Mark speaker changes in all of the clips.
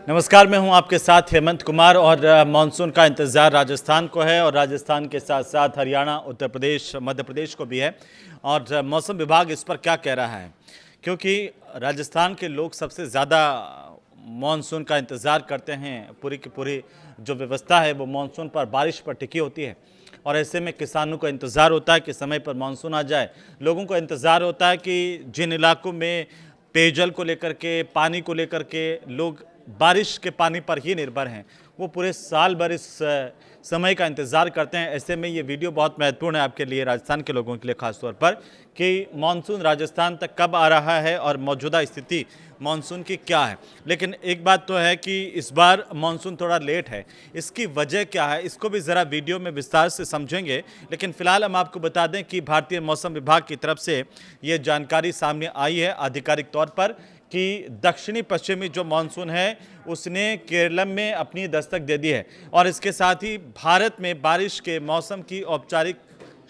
Speaker 1: नमस्कार, मैं हूं आपके साथ हेमंत कुमार और मानसून का इंतज़ार राजस्थान को है और राजस्थान के साथ साथ हरियाणा, उत्तर प्रदेश, मध्य प्रदेश को भी है। और मौसम विभाग इस पर क्या कह रहा है, क्योंकि राजस्थान के लोग सबसे ज़्यादा मानसून का इंतज़ार करते हैं। पूरी की पूरी जो व्यवस्था है वो मानसून पर, बारिश पर टिकी होती है और ऐसे में किसानों को इंतज़ार होता है कि समय पर मानसून आ जाए। लोगों को इंतज़ार होता है कि जिन इलाकों में पेयजल को लेकर के, पानी को लेकर के लोग बारिश के पानी पर ही निर्भर हैं, वो पूरे साल भर इस समय का इंतज़ार करते हैं। ऐसे में ये वीडियो बहुत महत्वपूर्ण है आपके लिए, राजस्थान के लोगों के लिए ख़ास तौर पर, कि मानसून राजस्थान तक कब आ रहा है और मौजूदा स्थिति मानसून की क्या है। लेकिन एक बात तो है कि इस बार मानसून थोड़ा लेट है। इसकी वजह क्या है, इसको भी ज़रा वीडियो में विस्तार से समझेंगे। लेकिन फिलहाल हम आपको बता दें कि भारतीय मौसम विभाग की तरफ से ये जानकारी सामने आई है आधिकारिक तौर पर कि दक्षिणी पश्चिमी जो मानसून है उसने केरल में अपनी दस्तक दे दी है और इसके साथ ही भारत में बारिश के मौसम की औपचारिक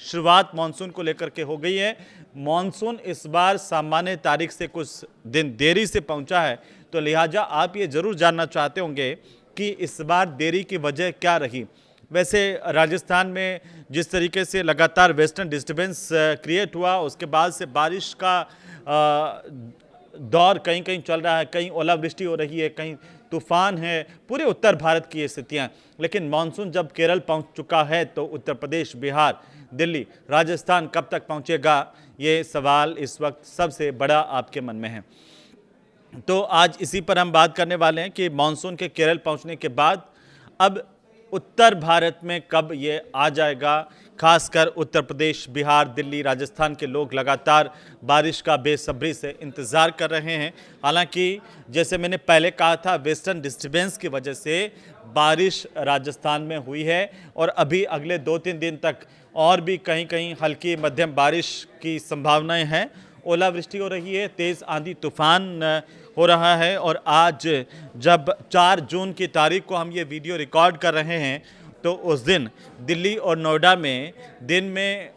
Speaker 1: शुरुआत मानसून को लेकर के हो गई है। मानसून इस बार सामान्य तारीख से कुछ दिन देरी से पहुंचा है, तो लिहाजा आप ये ज़रूर जानना चाहते होंगे कि इस बार देरी की वजह क्या रही। वैसे राजस्थान में जिस तरीके से लगातार वेस्टर्न डिस्टर्बेंस क्रिएट हुआ, उसके बाद से बारिश का दौर कहीं कहीं चल रहा है, कहीं ओलावृष्टि हो रही है, कहीं तूफान है, पूरे उत्तर भारत की ये स्थितियाँ। लेकिन मानसून जब केरल पहुंच चुका है तो उत्तर प्रदेश, बिहार, दिल्ली, राजस्थान कब तक पहुंचेगा, ये सवाल इस वक्त सबसे बड़ा आपके मन में है। तो आज इसी पर हम बात करने वाले हैं कि मानसून के केरल पहुंचने के बाद अब उत्तर भारत में कब ये आ जाएगा। खासकर उत्तर प्रदेश, बिहार, दिल्ली, राजस्थान के लोग लगातार बारिश का बेसब्री से इंतज़ार कर रहे हैं। हालांकि जैसे मैंने पहले कहा था, वेस्टर्न डिस्टर्बेंस की वजह से बारिश राजस्थान में हुई है और अभी अगले 2-3 दिन तक और भी कहीं कहीं हल्की मध्यम बारिश की संभावनाएं हैं। ओलावृष्टि हो रही है, तेज़ आंधी तूफान हो रहा है। और आज जब 4 जून की तारीख को हम ये वीडियो रिकॉर्ड कर रहे हैं तो उस दिन दिल्ली और नोएडा में दिन में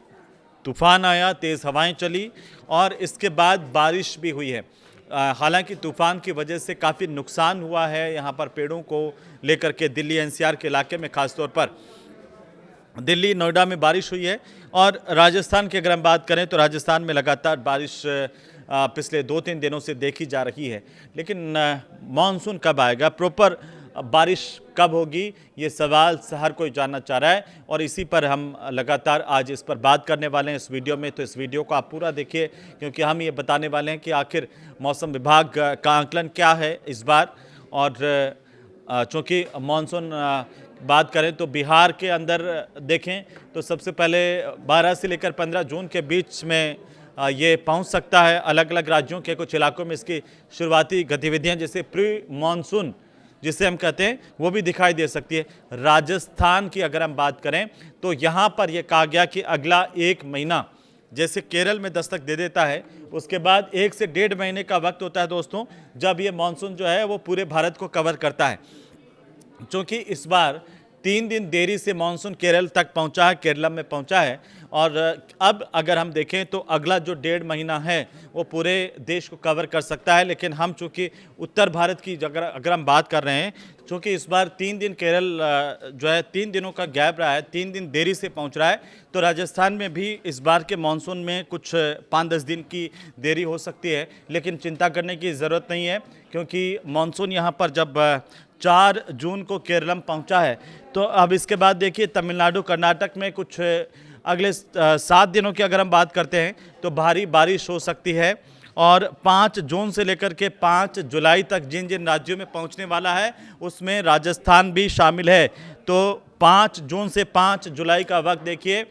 Speaker 1: तूफान आया, तेज़ हवाएं चली और इसके बाद बारिश भी हुई है। हालांकि तूफान की वजह से काफ़ी नुकसान हुआ है यहाँ पर पेड़ों को लेकर के। दिल्ली एनसीआर के इलाके में ख़ासतौर पर दिल्ली, नोएडा में बारिश हुई है। और राजस्थान की अगर हम बात करें तो राजस्थान में लगातार बारिश पिछले 2-3 दिनों से देखी जा रही है। लेकिन मानसून कब आएगा, प्रॉपर बारिश कब होगी, ये सवाल हर कोई जानना चाह रहा है और इसी पर हम लगातार आज इस पर बात करने वाले हैं इस वीडियो में। तो इस वीडियो को आप पूरा देखिए, क्योंकि हम ये बताने वाले हैं कि आखिर मौसम विभाग का आकलन क्या है इस बार। और चूँकि मानसून बात करें तो बिहार के अंदर देखें तो सबसे पहले 12 से लेकर 15 जून के बीच में ये पहुंच सकता है। अलग अलग राज्यों के कुछ इलाकों में इसकी शुरुआती गतिविधियां जैसे प्री मानसून जिसे हम कहते हैं वो भी दिखाई दे सकती है। राजस्थान की अगर हम बात करें तो यहाँ पर यह कहा गया कि अगला 1 महीना जैसे केरल में दस्तक दे देता है, उसके बाद 1 से 1.5 महीने का वक्त होता है दोस्तों, जब ये मानसून जो है वो पूरे भारत को कवर करता है। क्योंकि इस बार 3 दिन देरी से मानसून केरल तक पहुंचा है, केरल में पहुंचा है। और अब अगर हम देखें तो अगला जो 1.5 महीना है वो पूरे देश को कवर कर सकता है। लेकिन हम चूँकि उत्तर भारत की अगर हम बात कर रहे हैं, चूँकि इस बार 3 दिन केरल जो है 3 दिनों का गैप रहा है, 3 दिन देरी से पहुंच रहा है, तो राजस्थान में भी इस बार के मानसून में कुछ 5-10 दिन की देरी हो सकती है। लेकिन चिंता करने की ज़रूरत नहीं है, क्योंकि मानसून यहाँ पर जब 4 जून को केरल पहुंचा है तो अब इसके बाद देखिए तमिलनाडु, कर्नाटक में कुछ अगले 7 दिनों की अगर हम बात करते हैं तो भारी बारिश हो सकती है। और 5 जून से लेकर के 5 जुलाई तक जिन जिन राज्यों में पहुंचने वाला है उसमें राजस्थान भी शामिल है। तो 5 जून से 5 जुलाई का वक्त देखिए,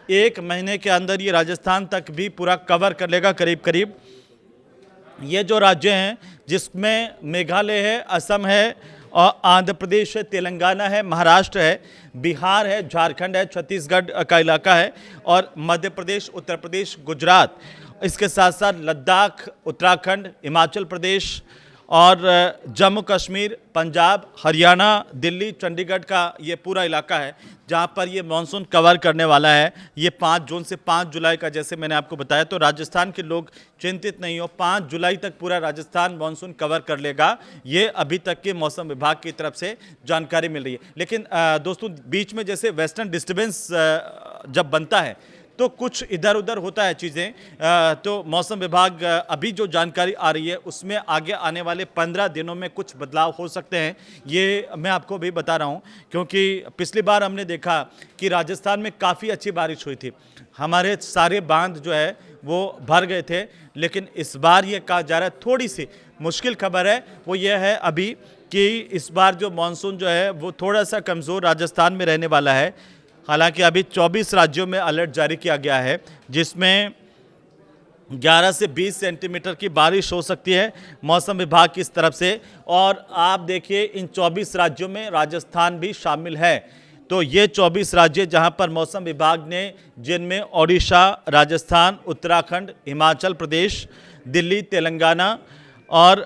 Speaker 1: 1 महीने के अंदर ये राजस्थान तक भी पूरा कवर कर लेगा करीब करीब। ये जो राज्य हैं जिसमें मेघालय है, असम है और आंध्र प्रदेश है, तेलंगाना है, महाराष्ट्र है, बिहार है, झारखंड है, छत्तीसगढ़ का इलाका है और मध्य प्रदेश, उत्तर प्रदेश, गुजरात, इसके साथ साथ लद्दाख, उत्तराखंड, हिमाचल प्रदेश और जम्मू कश्मीर, पंजाब, हरियाणा, दिल्ली, चंडीगढ़ का ये पूरा इलाका है जहाँ पर ये मानसून कवर करने वाला है। ये 5 जून से 5 जुलाई का, जैसे मैंने आपको बताया, तो राजस्थान के लोग चिंतित नहीं हो, 5 जुलाई तक पूरा राजस्थान मानसून कवर कर लेगा। ये अभी तक के मौसम विभाग की तरफ से जानकारी मिल रही है। लेकिन दोस्तों, बीच में जैसे वेस्टर्न डिस्टर्बेंस जब बनता है तो कुछ इधर उधर होता है चीज़ें, तो मौसम विभाग अभी जो जानकारी आ रही है उसमें आगे आने वाले 15 दिनों में कुछ बदलाव हो सकते हैं। ये मैं आपको भी बता रहा हूँ क्योंकि पिछली बार हमने देखा कि राजस्थान में काफ़ी अच्छी बारिश हुई थी, हमारे सारे बांध जो है वो भर गए थे। लेकिन इस बार ये कहा जा रहा है, थोड़ी सी मुश्किल खबर है वो ये है अभी कि इस बार जो मानसून जो है वो थोड़ा सा कमज़ोर राजस्थान में रहने वाला है। हालांकि अभी 24 राज्यों में अलर्ट जारी किया गया है, जिसमें 11 से 20 सेंटीमीटर की बारिश हो सकती है मौसम विभाग की इस तरफ से। और आप देखिए, इन 24 राज्यों में राजस्थान भी शामिल है। तो ये 24 राज्य जहां पर मौसम विभाग ने, जिनमें ओडिशा, राजस्थान, उत्तराखंड, हिमाचल प्रदेश, दिल्ली, तेलंगाना और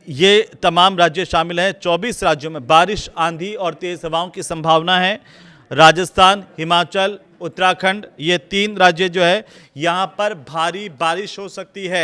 Speaker 1: ये तमाम राज्य शामिल हैं। 24 राज्यों में बारिश, आंधी और तेज़ हवाओं की संभावना है। राजस्थान, हिमाचल, उत्तराखंड, ये 3 राज्य जो है यहाँ पर भारी बारिश हो सकती है।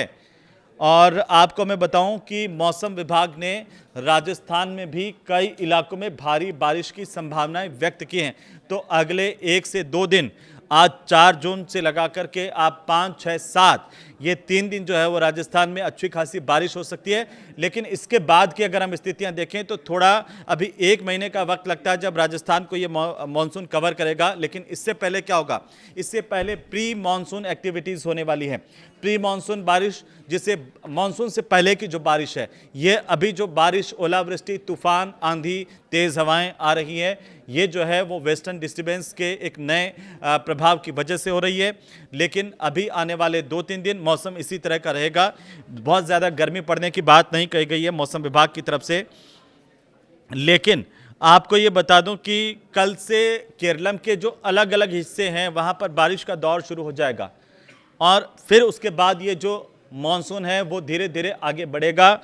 Speaker 1: और आपको मैं बताऊं कि मौसम विभाग ने राजस्थान में भी कई इलाकों में भारी बारिश की संभावनाएं व्यक्त की हैं। तो अगले 1 से 2 दिन, आज 4 जून से लगा करके आप 5, 6, 7, ये 3 दिन जो है वो राजस्थान में अच्छी खासी बारिश हो सकती है। लेकिन इसके बाद की अगर हम स्थितियां देखें तो थोड़ा अभी 1 महीने का वक्त लगता है जब राजस्थान को ये मानसून कवर करेगा। लेकिन इससे पहले क्या होगा? इससे पहले प्री मानसून एक्टिविटीज़ होने वाली है। प्री मानसून बारिश, जिसे मानसून से पहले की जो बारिश है, ये अभी जो बारिश, ओलावृष्टि, तूफान, आंधी, तेज़ हवाएं आ रही हैं, ये जो है वो वेस्टर्न डिस्टर्बेंस के एक नए प्रभाव की वजह से हो रही है। लेकिन अभी आने वाले 2-3 दिन मौसम इसी तरह का रहेगा। बहुत ज़्यादा गर्मी पड़ने की बात नहीं कही गई है मौसम विभाग की तरफ से। लेकिन आपको ये बता दूं कि कल से केरलम के जो अलग अलग हिस्से हैं वहाँ पर बारिश का दौर शुरू हो जाएगा और फिर उसके बाद ये जो मानसून है वो धीरे धीरे आगे बढ़ेगा।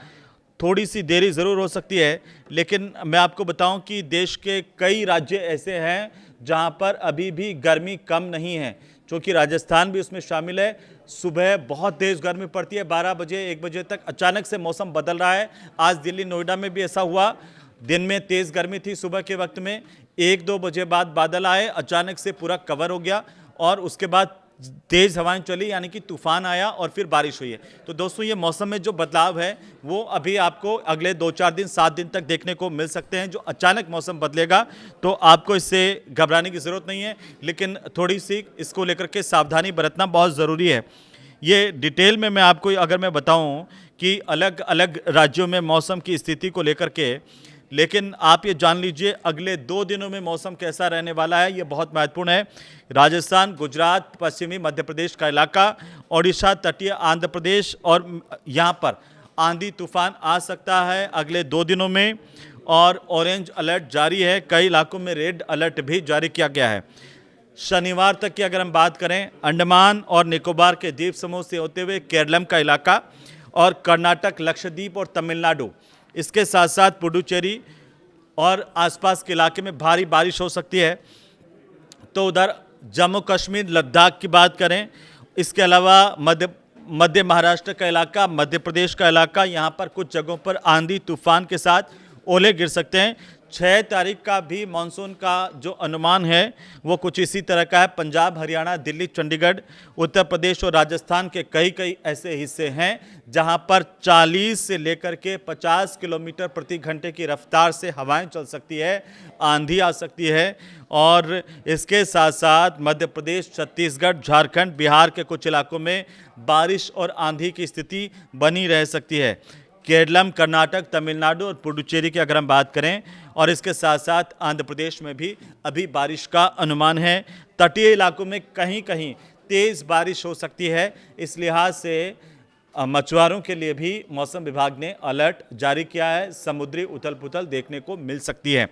Speaker 1: थोड़ी सी देरी ज़रूर हो सकती है, लेकिन मैं आपको बताऊं कि देश के कई राज्य ऐसे हैं जहां पर अभी भी गर्मी कम नहीं है, क्योंकि राजस्थान भी उसमें शामिल है। सुबह बहुत तेज़ गर्मी पड़ती है, 12 बजे 1 बजे तक अचानक से मौसम बदल रहा है। आज दिल्ली, नोएडा में भी ऐसा हुआ, दिन में तेज़ गर्मी थी सुबह के वक्त में, 1-2 बजे बाद बादल आए, अचानक से पूरा कवर हो गया और उसके बाद तेज़ हवाएं चली, यानी कि तूफान आया और फिर बारिश हुई है। तो दोस्तों, ये मौसम में जो बदलाव है वो अभी आपको अगले 2-4 दिन, 7 दिन तक देखने को मिल सकते हैं। जो अचानक मौसम बदलेगा तो आपको इससे घबराने की ज़रूरत नहीं है, लेकिन थोड़ी सी इसको लेकर के सावधानी बरतना बहुत ज़रूरी है। ये डिटेल में मैं आपको अगर मैं बताऊं कि अलग अलग राज्यों में मौसम की स्थिति को लेकर के, लेकिन आप ये जान लीजिए अगले 2 दिनों में मौसम कैसा रहने वाला है, ये बहुत महत्वपूर्ण है। राजस्थान, गुजरात, पश्चिमी मध्य प्रदेश का इलाका, ओडिशा, तटीय आंध्र प्रदेश और यहाँ पर आंधी तूफान आ सकता है अगले 2 दिनों में और ऑरेंज अलर्ट जारी है। कई इलाकों में रेड अलर्ट भी जारी किया गया है। शनिवार तक की अगर हम बात करें, अंडमान और निकोबार के द्वीप समूह से होते हुए केरलम का इलाका और कर्नाटक, लक्षद्वीप और तमिलनाडु, इसके साथ साथ पुडुचेरी और आसपास के इलाके में भारी बारिश हो सकती है। तो उधर जम्मू कश्मीर, लद्दाख की बात करें, इसके अलावा मध्य महाराष्ट्र का इलाका, मध्य प्रदेश का इलाका, यहाँ पर कुछ जगहों पर आंधी तूफान के साथ ओले गिर सकते हैं। 6 तारीख का भी मानसून का जो अनुमान है वो कुछ इसी तरह का है। पंजाब, हरियाणा, दिल्ली, चंडीगढ़, उत्तर प्रदेश और राजस्थान के कई ऐसे हिस्से हैं जहां पर 40 से लेकर के 50 किलोमीटर प्रति घंटे की रफ्तार से हवाएं चल सकती है, आंधी आ सकती है। और इसके साथ साथ मध्य प्रदेश, छत्तीसगढ़, झारखंड, बिहार के कुछ इलाकों में बारिश और आंधी की स्थिति बनी रह सकती है। केरलम, कर्नाटक, तमिलनाडु और पुडुचेरी की अगर हम बात करें, और इसके साथ साथ आंध्र प्रदेश में भी अभी बारिश का अनुमान है। तटीय इलाकों में कहीं कहीं तेज़ बारिश हो सकती है। इस लिहाज से मछुआरों के लिए भी मौसम विभाग ने अलर्ट जारी किया है। समुद्री उथल पुथल देखने को मिल सकती है।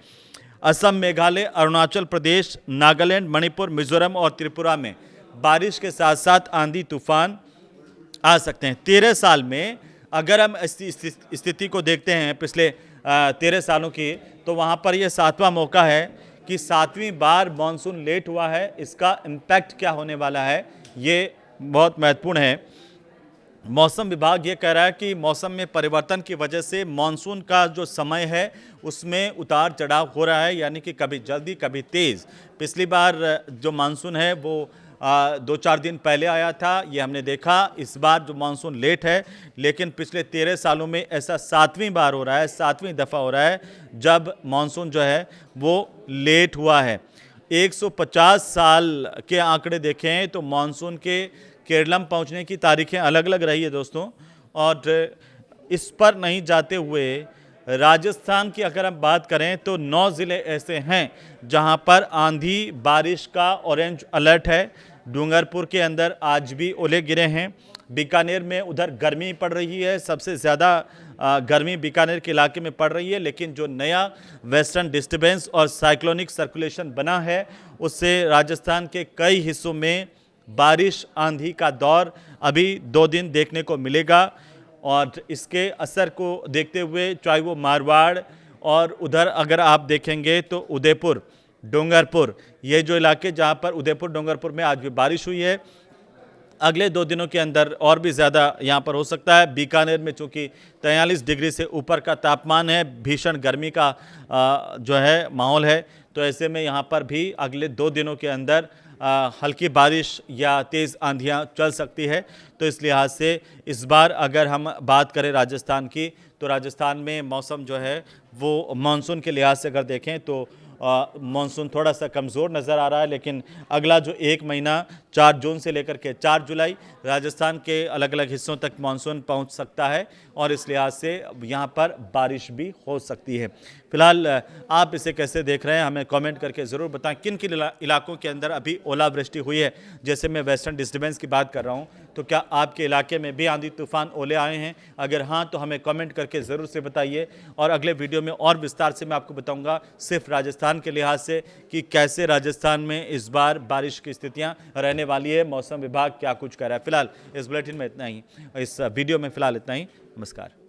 Speaker 1: असम, मेघालय, अरुणाचल प्रदेश, नागालैंड, मणिपुर, मिजोरम और त्रिपुरा में बारिश के साथ साथ आंधी तूफान आ सकते हैं। 13 साल में अगर हम इस स्थिति को देखते हैं पिछले 13 सालों की, तो वहाँ पर यह 7वां मौका है कि 7वीं बार मानसून लेट हुआ है। इसका इम्पैक्ट क्या होने वाला है, ये बहुत महत्वपूर्ण है। मौसम विभाग ये कह रहा है कि मौसम में परिवर्तन की वजह से मानसून का जो समय है उसमें उतार चढ़ाव हो रहा है, यानी कि कभी जल्दी कभी तेज़। पिछली बार जो मानसून है वो 2-4 दिन पहले आया था, ये हमने देखा। इस बार जो मानसून लेट है, लेकिन पिछले 13 सालों में ऐसा 7वीं बार हो रहा है, 7वीं दफ़ा हो रहा है जब मानसून जो है वो लेट हुआ है। 150 साल के आंकड़े देखें तो मानसून के केरलम पहुंचने की तारीखें अलग अलग रही है दोस्तों। और इस पर नहीं जाते हुए राजस्थान की अगर हम बात करें तो 9 ज़िले ऐसे हैं जहां पर आंधी बारिश का ऑरेंज अलर्ट है। डूंगरपुर के अंदर आज भी ओले गिरे हैं। बीकानेर में उधर गर्मी पड़ रही है, सबसे ज़्यादा गर्मी बीकानेर के इलाके में पड़ रही है। लेकिन जो नया वेस्टर्न डिस्टर्बेंस और साइक्लोनिक सर्कुलेशन बना है उससे राजस्थान के कई हिस्सों में बारिश आंधी का दौर अभी 2 दिन देखने को मिलेगा। और इसके असर को देखते हुए चाहे वो मारवाड़ और उधर अगर आप देखेंगे तो उदयपुर, डूंगरपुर, ये जो इलाके जहाँ पर उदयपुर डूंगरपुर में आज भी बारिश हुई है, अगले 2 दिनों के अंदर और भी ज़्यादा यहाँ पर हो सकता है। बीकानेर में चूँकि 43 डिग्री से ऊपर का तापमान है, भीषण गर्मी का जो है माहौल है, तो ऐसे में यहाँ पर भी अगले 2 दिनों के अंदर हल्की बारिश या तेज़ आंधियाँ चल सकती है। तो इस लिहाज से इस बार अगर हम बात करें राजस्थान की, तो राजस्थान में मौसम जो है वो मानसून के लिहाज से अगर देखें तो मानसून थोड़ा सा कमज़ोर नज़र आ रहा है। लेकिन अगला जो 1 महीना 4 जून से लेकर के 4 जुलाई राजस्थान के अलग अलग हिस्सों तक मानसून पहुंच सकता है और इस लिहाज से यहाँ पर बारिश भी हो सकती है। फिलहाल आप इसे कैसे देख रहे हैं हमें कमेंट करके ज़रूर बताएं। किन किन इलाकों के अंदर अभी ओलावृष्टि हुई है, जैसे मैं वेस्टर्न डिस्टर्बेंस की बात कर रहा हूँ, तो क्या आपके इलाके में भी आंधी तूफान ओले आए हैं? अगर हाँ तो हमें कमेंट करके ज़रूर से बताइए। और अगले वीडियो में और विस्तार से मैं आपको बताऊंगा सिर्फ राजस्थान के लिहाज से कि कैसे राजस्थान में इस बार बारिश की स्थितियां रहने वाली है, मौसम विभाग क्या कुछ कह रहा है। फिलहाल इस बुलेटिन में इतना ही, इस वीडियो में फिलहाल इतना ही। नमस्कार।